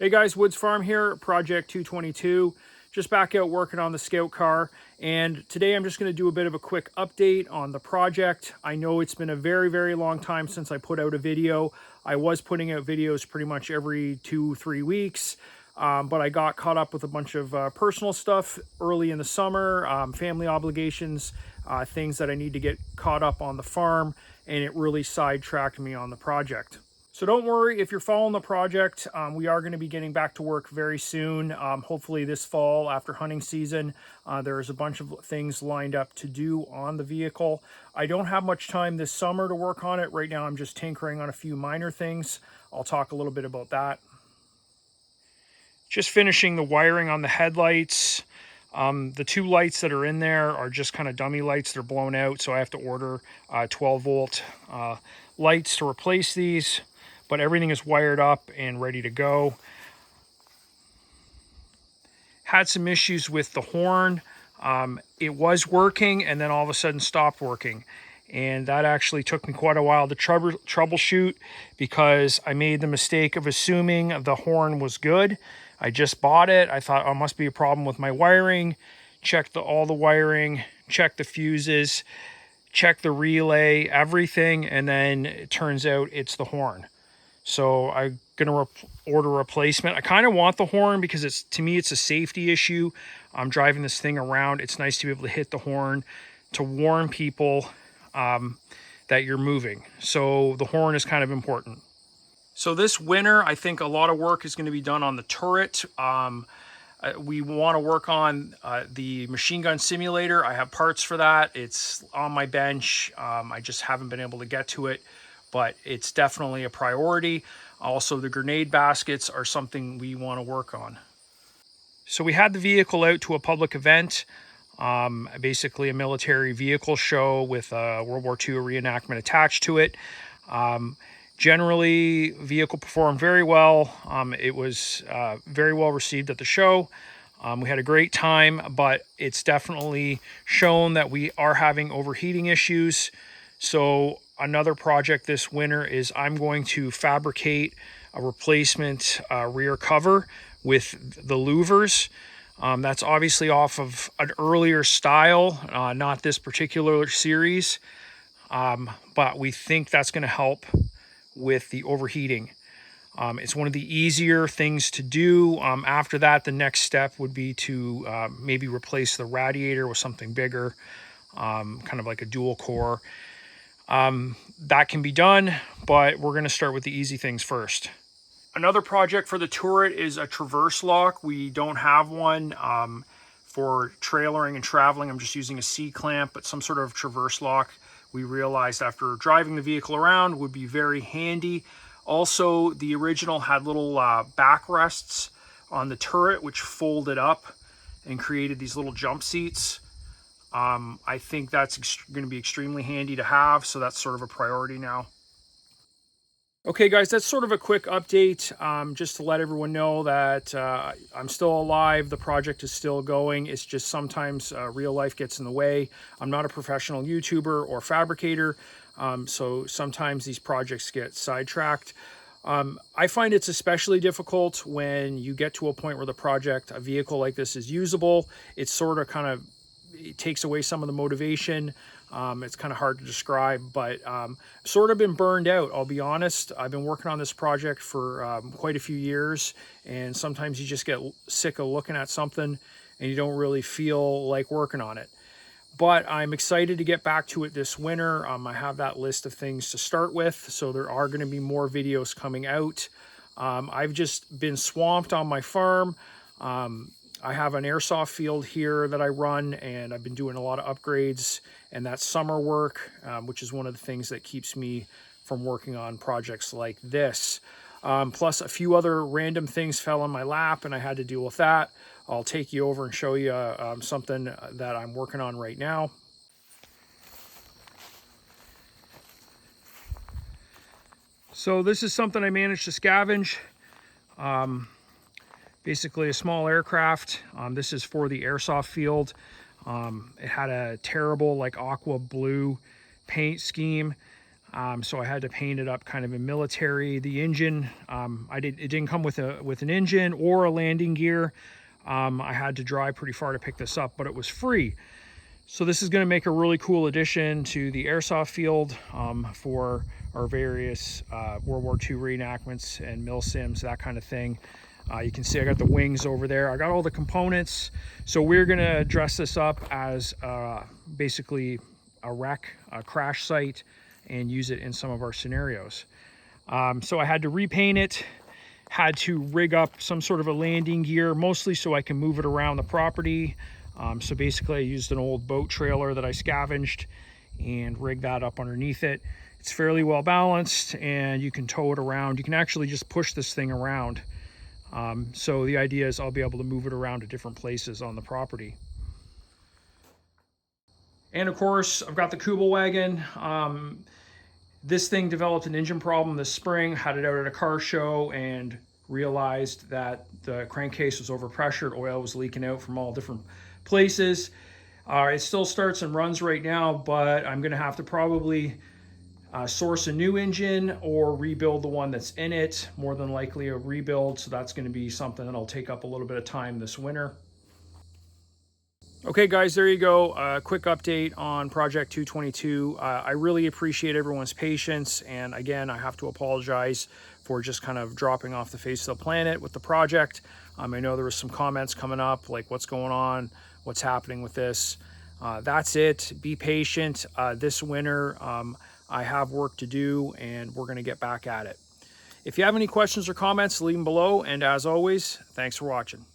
Hey guys, Woods Farm here, Project 222. Just back out working on the Scout Car, and today I'm just going to do a bit of a quick update on the project. I know it's been a very long time since I put out a video. I was putting out videos pretty much every 2-3 weeks, but I got caught up with a bunch of personal stuff early in the summer, family obligations, things that I need to get caught up on the farm, and it really sidetracked me on the project. So don't worry if you're following the project. We are going to be getting back to work very soon. Hopefully this fall after hunting season. There's a bunch of things lined up to do on the vehicle. I don't have much time this summer to work on it. Right now I'm just tinkering on a few minor things. I'll talk a little bit about that. Just finishing the wiring on the headlights. The two lights that are in there are just kind of dummy lights. They're blown out, so I have to order 12 volt lights to replace these. But everything is wired up and ready to go. Had some issues with the horn. It was working and then all of a sudden stopped working. And that actually took me quite a while to troubleshoot, because I made the mistake of assuming the horn was good. I just bought it. I thought, oh, it must be a problem with my wiring. Checked all the wiring, checked the fuses, checked the relay, everything. And then it turns out it's the horn. So I'm gonna order a replacement. I kind of want the horn because to me it's a safety issue. I'm driving this thing around. It's nice to be able to hit the horn to warn people that you're moving. So the horn is kind of important. So this winter, I think a lot of work is going to be done on the turret. We want to work on the machine gun simulator. I have parts for that. It's on my bench. I just haven't been able to get to it, but it's definitely a priority. Also, the grenade baskets are something we want to work on. So we had the vehicle out to a public event, basically a military vehicle show with a World War II reenactment attached to it. Generally, vehicle performed very well. It was very well received at the show. We had a great time, but it's definitely shown that we are having overheating issues. So another project this winter is I'm going to fabricate a replacement rear cover with the louvers. That's obviously off of an earlier style, not this particular series, but we think that's going to help with the overheating. It's one of the easier things to do. After that, the next step would be to maybe replace the radiator with something bigger, kind of like a dual core. That can be done, but we're going to start with the easy things first. Another project for the turret is a traverse lock. We don't have one for trailering and traveling. I'm just using a C-clamp, but some sort of traverse lock we realized after driving the vehicle around would be very handy. Also, the original had little backrests on the turret which folded up and created these little jump seats. I think that's going to be extremely handy to have, so that's sort of a priority now. Okay guys, that's sort of a quick update, just to let everyone know that I'm still alive. The project is still going. It's just sometimes real life gets in the way. I'm not a professional YouTuber or fabricator, so sometimes these projects get sidetracked. I find it's especially difficult when you get to a point where a vehicle like this is usable. It's sort of it takes away some of the motivation. It's kind of hard to describe, but sort of been burned out, I'll be honest. I've been working on this project for quite a few years, and sometimes you just get sick of looking at something and you don't really feel like working on it. But I'm excited to get back to it this winter. I have that list of things to start with, so there are going to be more videos coming out. I've just been swamped on my farm. I have an airsoft field here that I run, and I've been doing a lot of upgrades and that summer work, which is one of the things that keeps me from working on projects like this. Plus a few other random things fell on my lap and I had to deal with that. I'll take you over and show you something that I'm working on right now. So this is something I managed to scavenge. Basically a small aircraft. This is for the airsoft field. It had a terrible like aqua blue paint scheme. So I had to paint it up kind of in military. The engine, it didn't come with an engine or a landing gear. I had to drive pretty far to pick this up, but it was free. So this is going to make a really cool addition to the airsoft field for our various World War II reenactments and mil sims, that kind of thing. You can see I got the wings over there. I got all the components. So we're going to dress this up as basically a crash site, and use it in some of our scenarios. So I had to repaint it, had to rig up some sort of a landing gear, mostly so I can move it around the property. So basically I used an old boat trailer that I scavenged and rigged that up underneath it. It's fairly well balanced, and you can tow it around. You can actually just push this thing around. So the idea is I'll be able to move it around to different places on the property. And of course, I've got the Kubelwagen. This thing developed an engine problem this spring, had it out at a car show, and realized that the crankcase was overpressured. Oil was leaking out from all different places. It still starts and runs right now, but I'm going to have to probably source a new engine or rebuild the one that's in it. More than likely a rebuild, so that's going to be something that'll take up a little bit of time this winter. Okay guys, there you go. A quick update on Project 222. I really appreciate everyone's patience, and again, I have to apologize for just kind of dropping off the face of the planet with the project. I know there was some comments coming up like what's going on, what's happening with this. That's it. Be patient. This winter, I have work to do, and we're going to get back at it. If you have any questions or comments, leave them below, and as always, thanks for watching.